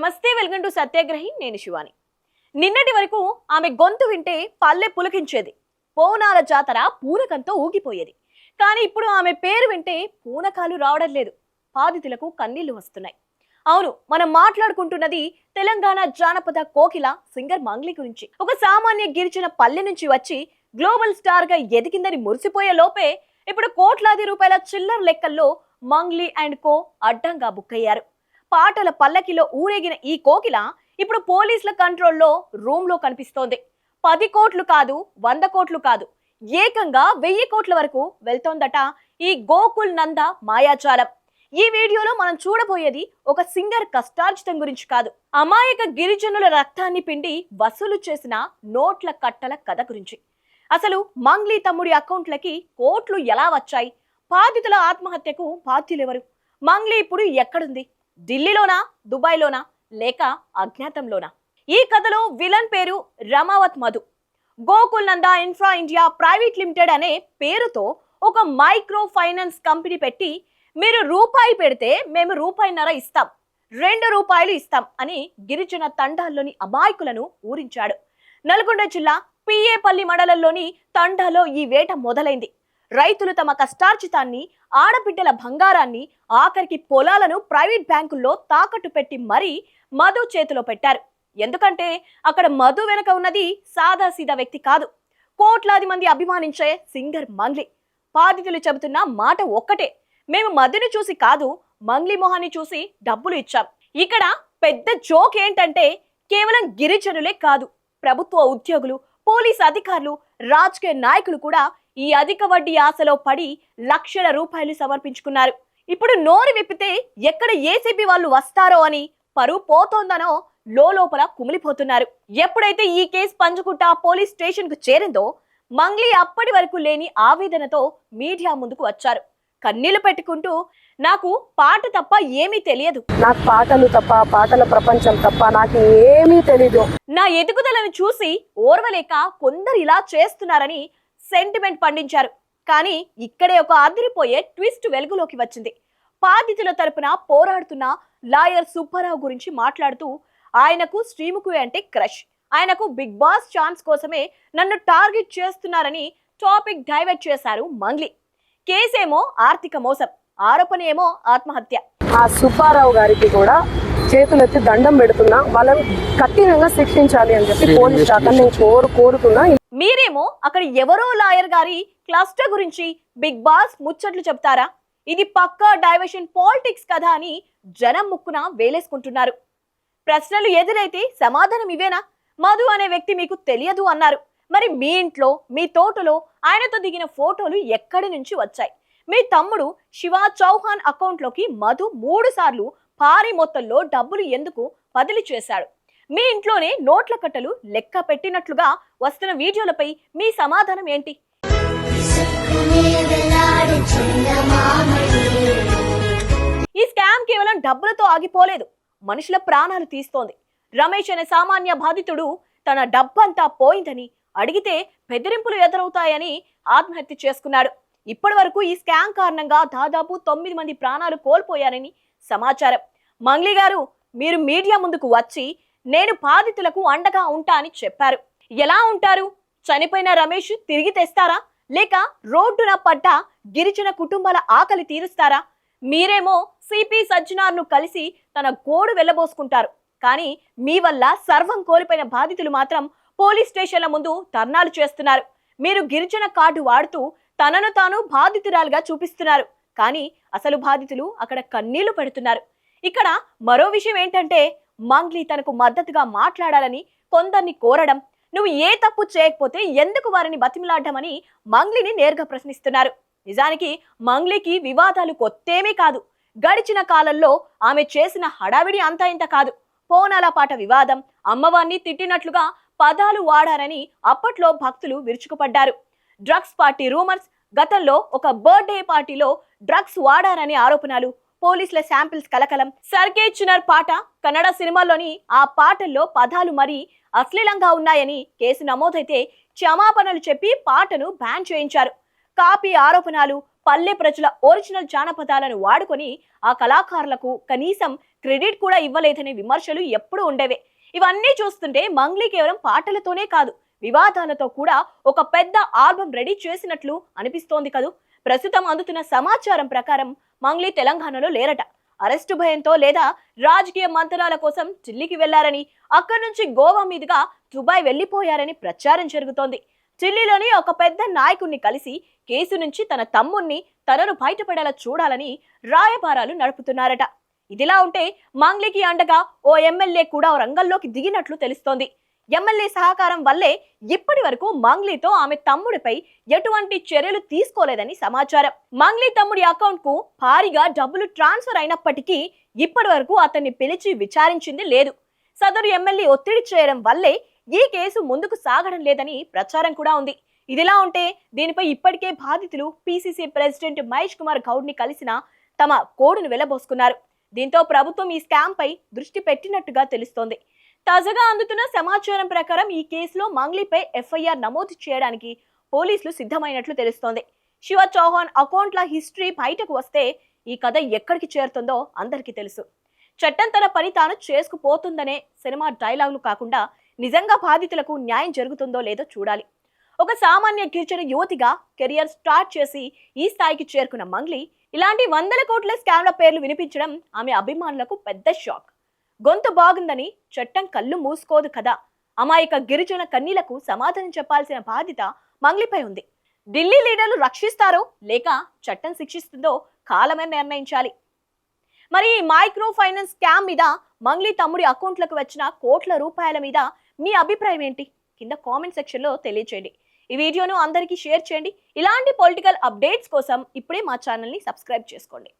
నమస్తే, welcome to సత్యాగ్రహి. నేను శివాని. నిన్నటి వరకు ఆమె గొంతు వింటే పల్లె పులకించేది, పౌనాల జాతర పూనకంతో ఊగిపోయేది. కానీ ఇప్పుడు ఆమె పేరు వింటే పూనకాలు రావడం లేదు, బాధితులకు కన్నీళ్లు వస్తున్నాయి. అవును, మనం మాట్లాడుకుంటున్నది తెలంగాణ జానపద కోకిల సింగర్ మంగ్లీ గురించి. ఒక సామాన్య గిరిజన పల్లె నుంచి వచ్చి గ్లోబల్ స్టార్ గా ఎదిగిందని మురిసిపోయే లోపే ఇప్పుడు కోట్లాది రూపాయల చిల్లర లెక్కల్లో మంగ్లీ అండ్ కో అడ్డంగా బుక్ అయ్యారు. పాటల పల్లకిలో ఊరేగిన ఈ కోకిల ఇప్పుడు పోలీసుల కంట్రోల్లో రూమ్ లో కనిపిస్తోంది. 10 కోట్లు కాదు, 100 కోట్లు కాదు, ఏకంగా 1000 కోట్ల వరకు వెళ్తోందట ఈ గోకుల్ నంద మాయాజాలం. ఈ వీడియోలో మనం చూడబోయేది ఒక సింగర్ కష్టార్జితం గురించి కాదు, అమాయక గిరిజనుల రక్తాన్ని పిండి వసూలు చేసిన నోట్ల కట్టల కథ గురించి. అసలు మంగ్లీ తమ్ముడి అకౌంట్లకి కోట్లు ఎలా వచ్చాయి? బాధితుల ఆత్మహత్యకు బాధ్యులెవరు? మంగ్లీ ఇప్పుడు ఎక్కడుంది? ఢిల్లీలోనా, దుబాయ్లోనా, లేక అజ్ఞాతంలోనా? ఈ కథలో విలన్ పేరు రమావత్ మధు. గోకుల్ నంద ఇన్ఫ్రా ఇండియా ప్రైవేట్ లిమిటెడ్ అనే పేరుతో ఒక మైక్రో ఫైనాన్స్ కంపెనీ పెట్టి, మీరు రూపాయి పెడితే మేము రూపాయిన్నర ఇస్తాం, 2 రూపాయలు ఇస్తాం అని గిరిజన తండాల్లోని అమాయకులను ఊరించాడు. నల్గొండ జిల్లా పిఏపల్లి మండలంలోని తండాలో ఈ వేట మొదలైంది. రైతులు తమ కష్టార్జితాన్ని, ఆడబిడ్డల బంగారాన్ని, ఆఖరికి పొలాలను ప్రైవేట్ బ్యాంకుల్లో తాకట్టు పెట్టి మరీ మధు చేతిలో పెట్టారు. ఎందుకంటే అక్కడ మధు వెనక ఉన్నది సాదాసీదా వ్యక్తి కాదు, కోట్లాది మంది అభిమానించే సింగర్ మంగ్లీ. బాధితులు చెబుతున్న మాట ఒక్కటే, మేము మధుని చూసి కాదు, మంగ్లీ మొహాన్ని చూసి డబ్బులు ఇచ్చాం. ఇక్కడ పెద్ద జోక్ ఏంటంటే, కేవలం గిరిజనులే కాదు, ప్రభుత్వ ఉద్యోగులు, పోలీస్ అధికారులు, రాజకీయ నాయకులు కూడా ఈ అధిక వడ్డీ ఆశలో పడి లక్షల రూపాయలు సమర్పించుకున్నారు. ఇప్పుడు నోరు విప్పితే ఎక్కడ ఏసీబీ వాళ్ళు వస్తారో అని, పరువు పోతోందనో లోపల కుమిలిపోతున్నారు. ఎప్పుడైతే ఈ కేసు పంజగుట్ట పోలీస్ స్టేషన్ కు చేరిందో, మంగ్లీ అప్పటి వరకు లేని ఆవేదనతో మీడియా ముందుకు వచ్చారు. కన్నీళ్లు పెట్టుకుంటూ, నాకు పాట తప్ప ఏమీ తెలియదు, నాకు పాటలు తప్ప, పాటల ప్రపంచం తప్ప నాకు ఏమీ తెలీదు, నా ఎదుగుదలను చూసి ఓర్వలేక కొందరు ఇలా చేస్తున్నారని సెంటిమెంట్ పండించారు. కానీ ఇక్కడే ఒక అదిరిపోయే ట్విస్ట్ వెలుగులోకి వచ్చింది. బాధితుల తరపున పోరాడుతున్న లాయర్ సుబ్బారావు గురించి మాట్లాడుతూ, ఆయనకు శ్రీముఖి అంటే క్రష్, ఆయనకు బిగ్ బాస్ ఛాన్స్ కోసమే నన్ను టార్గెట్ చేస్తున్నారని టాపిక్ డైవర్ట్ చేశారు మంగ్లీ. కేసేమో ఆర్థిక మోసం, ఆరోపణ ఏమో ఆత్మహత్య. ఆ సుబ్బారావు గారికి కూడా చేతులెత్తి దండం పెడుతున్నా, వాళ్ళని కఠినంగా శిక్షించాలి అని చెప్పి పోలీస్ శాఖ నేను కోరుతున్నా. మీరేమో అక్కడ ఎవరో లాయర్ గారి క్లస్టర్ గురించి బిగ్ బాస్ ముచ్చట్లు చెప్తారా? ఇది పక్కా డైవర్షన్ పాలిటిక్స్ కదా అని జనం ముక్కున వేలేసుకుంటున్నారు. ప్రశ్నలు ఎదురైతే సమాధానం ఇవేనా? మధు అనే వ్యక్తి మీకు తెలియదు అన్నారు. మరి మీ ఇంట్లో, మీ తోటలో ఆయనతో దిగిన ఫోటోలు ఎక్కడి నుంచి వచ్చాయి? మీ తమ్ముడు శివ చౌహాన్ అకౌంట్లోకి మధు 3 సార్లు భారీ మొత్తంలో డబ్బులు ఎందుకు బదిలీ చేశాడు? మీ ఇంట్లోనే నోట్ల కట్టలు లెక్క పెట్టినట్లుగా వస్తున్న వీడియోలపై మీ సమాధానం ఏంటి? ఈ స్కామ్ కేవలం డబ్బులతో ఆగిపోలేదు, మనుషుల ప్రాణాలు తీస్తోంది. రమేష్ అనే సామాన్య బాధితుడు తన డబ్బంతా పోయిందని అడిగితే బెదిరింపులు ఎదురవుతాయని ఆత్మహత్య చేసుకున్నాడు. ఇప్పటి వరకు ఈ స్కామ్ కారణంగా దాదాపు 9 మంది ప్రాణాలు కోల్పోయారని సమాచారం. మంగ్లీ గారు, మీరు మీడియా ముందుకు వచ్చి నేను బాధితులకు అండగా ఉంటా అని చెప్పారు. ఎలా ఉంటారు? చనిపోయిన రమేష్ తిరిగి తెస్తారా, లేక రోడ్డున పడ్డ గిరిజన కుటుంబాల ఆకలి తీరుస్తారా? మీరేమో సిపి సజ్జనార్ను కలిసి తన గోడు వెళ్ళబోసుకుంటారు. కానీ మీ వల్ల సర్వం కోల్పోయిన బాధితులు మాత్రం పోలీస్ స్టేషన్ల ముందు ధర్నాలు చేస్తున్నారు. మీరు గిరిజన కార్డు వాడుతూ తనను తాను బాధితురాలుగా చూపిస్తున్నారు. కానీ అసలు బాధితులు అక్కడ కన్నీళ్లు పెడుతున్నారు. ఇక్కడ మరో విషయం ఏంటంటే, మంగ్లీ తనకు మద్దతుగా మాట్లాడాలని కొందరిని కోరడం, నువ్వు ఏ తప్పు చేయకపోతే ఎందుకు వారిని బతిమిలాడ్డామని మంగ్లీని నేరుగా ప్రశ్నిస్తున్నారు. నిజానికి మంగ్లీకి వివాదాలు కొత్తేమీ కాదు. గడిచిన కాలంలో ఆమె చేసిన హడావిడి అంతా ఇంత కాదు. పోనాల పాట వివాదం, అమ్మవారిని తిట్టినట్లుగా పదాలు వాడారని అప్పట్లో భక్తులు విరుచుకుపడ్డారు. డ్రగ్స్ పార్టీ రూమర్స్, గతంలో ఒక బర్త్డే పార్టీలో డ్రగ్స్ వాడారనే ఆరోపణలు, పోలీసుల శాంపిల్స్ కలకలం, సర్గే చినర్ పాట, కన్నడ సినిమాల్లోని ఆ పాటల్లో పదాలు మరీ అశ్లీలంగా ఉన్నాయని కేసు నమోదైతే క్షమాపణలు చెప్పి పాటను బ్యాన్ చేయించారు. కాపీ ఆరోపణలు, పల్లె ప్రజల ఒరిజినల్ జానపదాలను వాడుకొని ఆ కళాకారులకు కనీసం క్రెడిట్ కూడా ఇవ్వలేదనే విమర్శలు ఎప్పుడూ ఉండేవే. ఇవన్నీ చూస్తుంటే మంగ్లీ కేవలం పాటలతోనే కాదు, వివాదాలతో కూడా ఒక పెద్ద ఆల్బం రెడీ చేసినట్లు అనిపిస్తోంది కదూ. ప్రస్తుతం అందుతున్న సమాచారం ప్రకారం మంగ్లీ తెలంగాణలో లేరట. అరెస్టు భయంతో లేదా రాజకీయ మంతనాల కోసం ఢిల్లీకి వెళ్లారని, అక్కడి నుంచి గోవా మీదుగా దుబాయ్ వెళ్లిపోయారని ప్రచారం జరుగుతోంది. ఢిల్లీలోని ఒక పెద్ద నాయకుడిని కలిసి కేసు నుంచి తన తమ్ముణ్ణి తనను బయటపడేలా చూడాలని రాయబారాలు నడుపుతున్నారట. ఇదిలా ఉంటే మంగ్లీకి అండగా ఓ ఎమ్మెల్యే కూడా రంగంలోకి దిగినట్లు తెలుస్తోంది. ఎమ్మెల్యే సహకారం వల్లే ఇప్పటి వరకు మంగ్లీతో ఆమె తమ్ముడిపై ఎటువంటి చర్యలు తీసుకోలేదని సమాచారం. మంగ్లీ తమ్ముడి అకౌంట్ కు భారీగా డబ్బులు ట్రాన్స్ఫర్ అయినప్పటికీ ఇప్పటి వరకు అతన్ని పిలిచి విచారించింది లేదు. సదరు ఎమ్మెల్యే ఒత్తిడి చేయడం వల్లే ఈ కేసు ముందుకు సాగడం లేదని ప్రచారం కూడా ఉంది. ఇదిలా ఉంటే దీనిపై ఇప్పటికే బాధితులు పిసిసి ప్రెసిడెంట్ మహేష్ కుమార్ గౌడ్ ని కలిసిన తమ కోడును వెళ్లబోసుకున్నారు. దీంతో ప్రభుత్వం ఈ స్కామ్ పై దృష్టి పెట్టినట్టుగా తెలుస్తోంది. తాజాగా అందుతున్న సమాచారం ప్రకారం ఈ కేసులో మంగ్లీపై ఎఫ్ఐఆర్ నమోదు చేయడానికి పోలీసులు సిద్ధమైనట్లు తెలుస్తోంది. శివ చౌహాన్ అకౌంట్ల హిస్టరీ బయటకు వస్తే ఈ కథ ఎక్కడికి చేరుతుందో అందరికీ తెలుసు. చట్టం తన పని తాను చేసుకుపోతుందనే సినిమా డైలాగులు కాకుండా నిజంగా బాధితులకు న్యాయం జరుగుతుందో లేదో చూడాలి. ఒక సామాన్య గిరిజన యువతిగా కెరియర్ స్టార్ట్ చేసి ఈ స్థాయికి చేరుకున్న మంగ్లీ ఇలాంటి వందల కోట్ల స్కామ్ల పేర్లు వినిపించడం ఆమె అభిమానులకు పెద్ద షాక్. గొంతు బాగుందని చట్టం కళ్ళు మూసుకోదు కదా. అమాయక గిరిజన కన్నీలకు సమాధానం చెప్పాల్సిన బాధ్యత మంగ్లీపై ఉంది. ఢిల్లీ లీడర్లు రక్షిస్తారో లేక చట్టం శిక్షిస్తుందో కాలమే నిర్ణయించాలి. మరి ఈ మైక్రో ఫైనాన్స్ స్కామ్ మీద మంగ్లీ తమ్ముడి అకౌంట్లకు వచ్చిన కోట్ల రూపాయల మీద మీ అభిప్రాయం ఏంటి? కింద కామెంట్ సెక్షన్ లో తెలియచేయండి. ఈ వీడియోను అందరికీ షేర్ చేయండి. ఇలాంటి పొలిటికల్ అప్డేట్స్ కోసం ఇప్పుడే మా ఛానల్ ని సబ్స్క్రైబ్ చేసుకోండి.